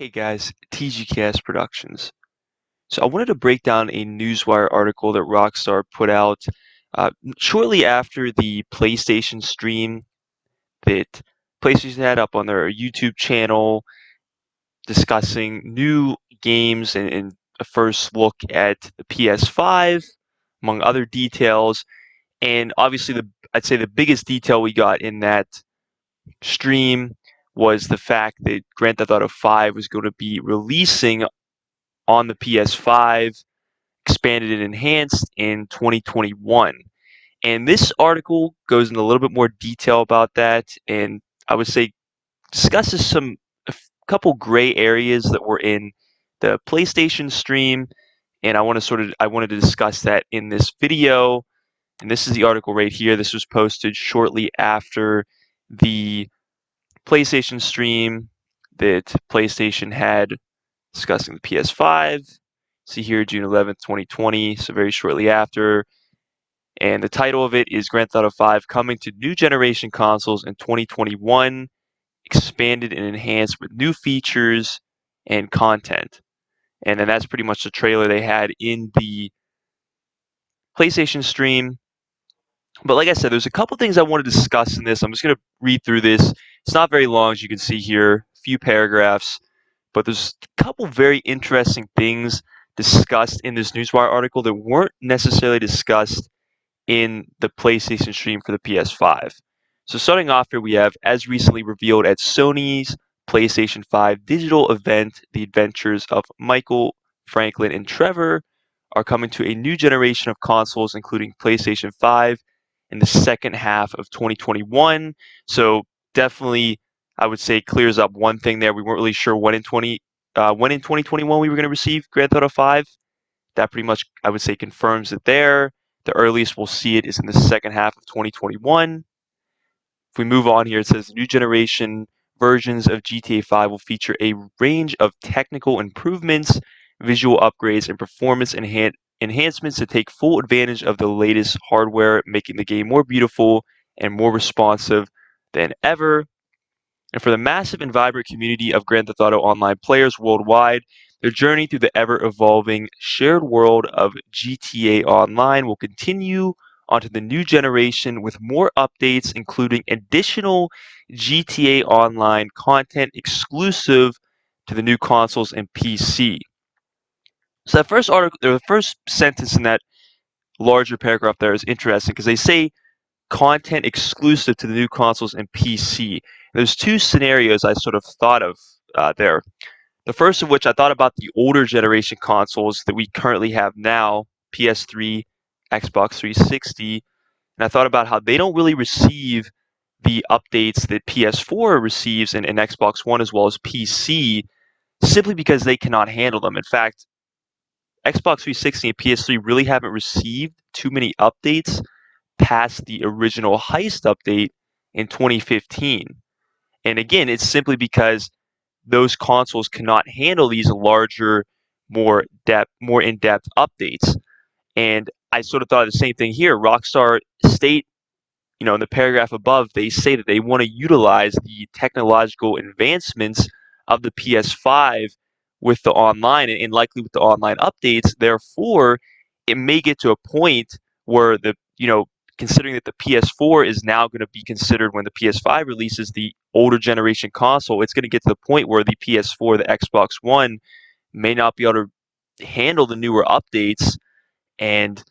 Hey guys, TGKS Productions. So I wanted to break down a Newswire article that Rockstar put out shortly after the PlayStation stream that PlayStation had up on their YouTube channel discussing new games and a first look at the PS5, among other details. And obviously, I'd say the biggest detail we got in that stream was the fact that Grand Theft Auto 5 was going to be releasing on the PS5, expanded and enhanced in 2021. And this article goes into a little bit more detail about that, and I would say discusses a couple gray areas that were in the PlayStation stream, and I wanted to discuss that in this video. And this is the article right here. This was posted shortly after the PlayStation stream that PlayStation had discussing the PS5. See here, June 11th, 2020, so very shortly after. And the title of it is Grand Theft Auto 5 coming to new generation consoles in 2021, expanded and enhanced with new features and content. And then that's pretty much the trailer they had in the PlayStation stream. But like I said, there's a couple things I want to discuss in this. I'm just going to read through this. It's not very long, as you can see here, a few paragraphs. But there's a couple very interesting things discussed in this Newswire article that weren't necessarily discussed in the PlayStation stream for the PS5. So starting off here, we have, as recently revealed at Sony's PlayStation 5 digital event, the adventures of Michael, Franklin, and Trevor are coming to a new generation of consoles, including PlayStation 5 in the second half of 2021. So definitely, I would say, clears up one thing there. We weren't really sure when in 2021 we were going to receive Grand Theft Auto 5. That pretty much, I would say, confirms it there. The earliest we'll see it is in the second half of 2021. If we move on here, it says new generation versions of GTA 5 will feature a range of technical improvements, visual upgrades, and performance enhancements to take full advantage of the latest hardware, making the game more beautiful and more responsive than ever. And for the massive and vibrant community of Grand Theft Auto Online players worldwide, their journey through the ever-evolving shared world of GTA Online will continue onto the new generation with more updates, including additional GTA Online content exclusive to the new consoles and PC. So that first article, or the first sentence in that larger paragraph there is interesting because they say content exclusive to the new consoles and PC. There's two scenarios I sort of thought of there. The first of which I thought about the older generation consoles that we currently have now, PS3, Xbox 360, and I thought about how they don't really receive the updates that PS4 receives and Xbox One as well as PC simply because they cannot handle them. In fact, Xbox 360 and PS3 really haven't received too many updates past the original Heist update in 2015. And again, it's simply because those consoles cannot handle these larger, more in-depth updates. And I sort of thought of the same thing here. Rockstar state, in the paragraph above, they say that they want to utilize the technological advancements of the PS5 with the online and likely with the online updates. Therefore, it may get to a point where considering that the PS4 is now going to be considered when the PS5 releases the older generation console, it's going to get to the point where the PS4, the Xbox One, may not be able to handle the newer updates, and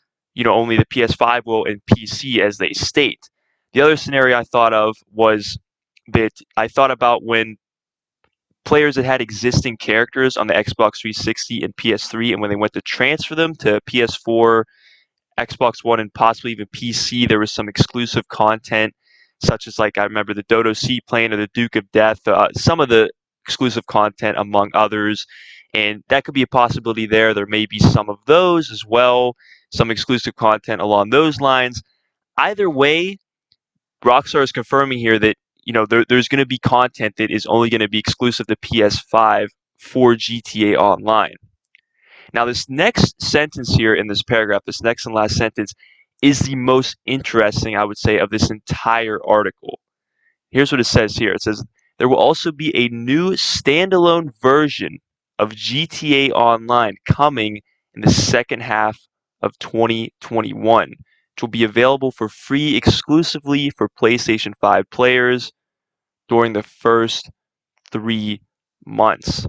only the PS5 will and PC as they state. The other scenario I thought of was that I thought about when players that had existing characters on the Xbox 360 and PS3, and when they went to transfer them to PS4, Xbox One, and possibly even PC, there was some exclusive content, such as I remember the Dodo Seaplane or the Duke of Death, some of the exclusive content among others, and that could be a possibility there. There may be some of those as well, some exclusive content along those lines. Either way, Rockstar is confirming here that there's going to be content that is only going to be exclusive to PS5 for GTA Online. Now, this next sentence here in this paragraph, this next and last sentence, is the most interesting, I would say, of this entire article. Here's what it says here. It says, there will also be a new standalone version of GTA Online coming in the second half of 2021, which will be available for free exclusively for PlayStation 5 players during the first 3 months.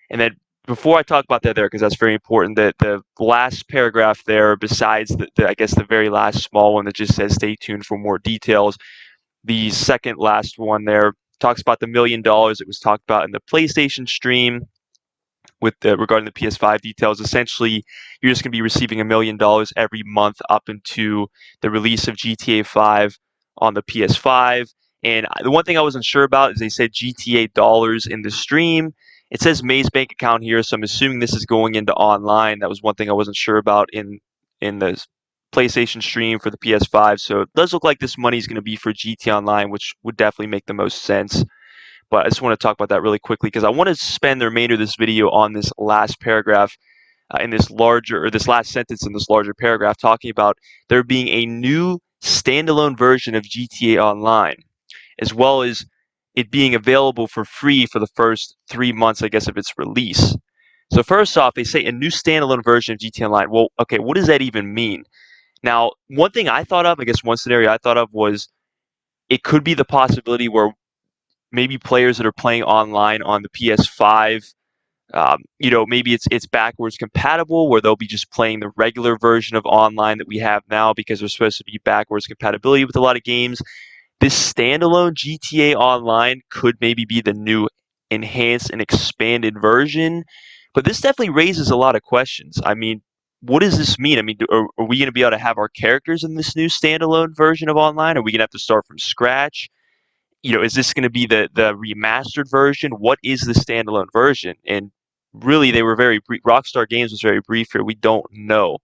And then before I talk about that there, because that's very important, that the last paragraph there, besides I guess the very last small one that just says stay tuned for more details, the second last one there talks about the $1 million that was talked about in the PlayStation stream regarding the PS5 details. Essentially, you're just going to be receiving $1 million every month up into the release of GTA 5 on the PS5. And the one thing I wasn't sure about is they said GTA dollars in the stream. It says May's bank account here, so I'm assuming this is going into online. That was one thing I wasn't sure about in the PlayStation stream for the PS5. So it does look like this money is going to be for GTA Online, which would definitely make the most sense. But I just want to talk about that really quickly because I want to spend the remainder of this video on this last paragraph in this last sentence in this larger paragraph talking about there being a new standalone version of GTA Online, as well as it being available for free for the first 3 months, I guess, of its release. So first off, they say a new standalone version of GTA Online. Well, okay, what does that even mean? Now, one thing I thought of, I guess one scenario I thought of was it could be the possibility where maybe players that are playing online on the PS5, maybe it's backwards compatible where they'll be just playing the regular version of online that we have now because there's supposed to be backwards compatibility with a lot of games. This standalone GTA Online could maybe be the new enhanced and expanded version, but this definitely raises a lot of questions. I mean, what does this mean? I mean, are we going to be able to have our characters in this new standalone version of online? Are we going to have to start from scratch? Is this going to be the remastered version? What is the standalone version? And really, they were very brief. Rockstar Games was very brief here. We don't know.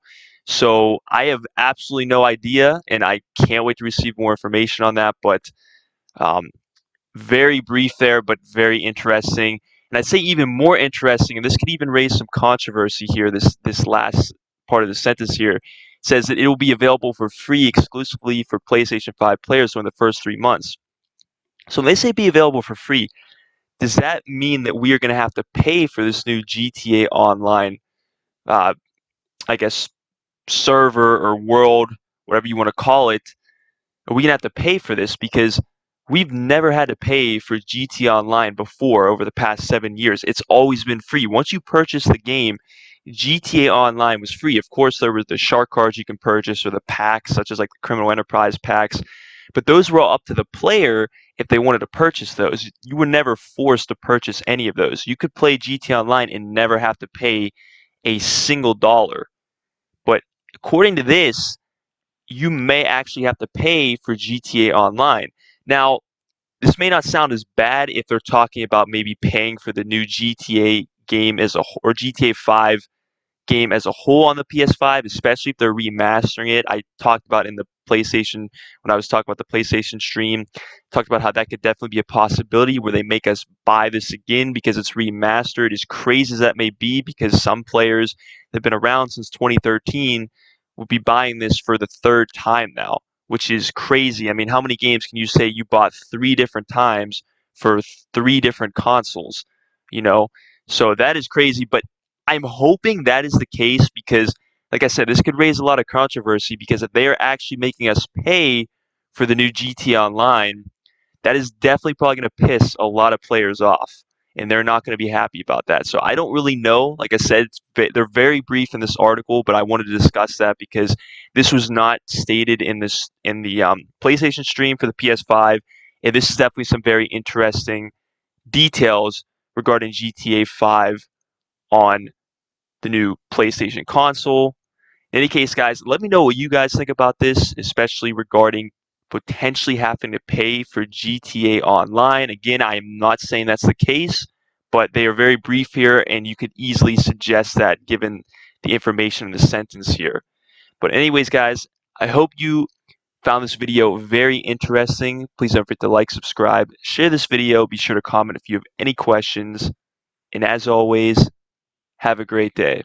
So I have absolutely no idea, and I can't wait to receive more information on that. But um, very brief there, but very interesting. And I'd say even more interesting, and this could even raise some controversy here. This last part of the sentence here says that it will be available for free exclusively for PlayStation 5 players during the first 3 months. So when they say be available for free, does that mean that we are going to have to pay for this new GTA Online, uh, I guess, server or world, whatever you want to call it? Are we going to have to pay for this? Because we've never had to pay for GTA Online before over the past 7 years. It's always been free. Once you purchase the game, GTA Online was free. Of course, there were the shark cards you can purchase or the packs, such as like the Criminal Enterprise packs. But those were all up to the player if they wanted to purchase those. You were never forced to purchase any of those. You could play GTA Online and never have to pay a single dollar. But according to this, you may actually have to pay for GTA Online. Now, this may not sound as bad if they're talking about maybe paying for the new GTA game or GTA 5 game as a whole on the PS5, especially if they're remastering it. I talked about in the PlayStation, when I was talking about the PlayStation stream, talked about how that could definitely be a possibility where they make us buy this again because it's remastered. As crazy as that may be, because some players that have been around since 2013 will be buying this for the third time now, which is crazy. I mean, how many games can you say you bought 3 different times for 3 different consoles? You know, so that is crazy. But I'm hoping that is the case because, like I said, this could raise a lot of controversy because if they are actually making us pay for the new GT Online, that is definitely probably going to piss a lot of players off, and they're not going to be happy about that. So I don't really know. Like I said, they're very brief in this article, but I wanted to discuss that because this was not stated in the PlayStation stream for the PS5, and this is definitely some very interesting details regarding GTA 5 on the new PlayStation console. In any case, guys, let me know what you guys think about this, especially regarding potentially having to pay for GTA Online. Again, I am not saying that's the case, but they are very brief here, and you could easily suggest that given the information in the sentence here. But anyways, guys, I hope you found this video very interesting. Please don't forget to like, subscribe, share this video. Be sure to comment if you have any questions. And as always, have a great day.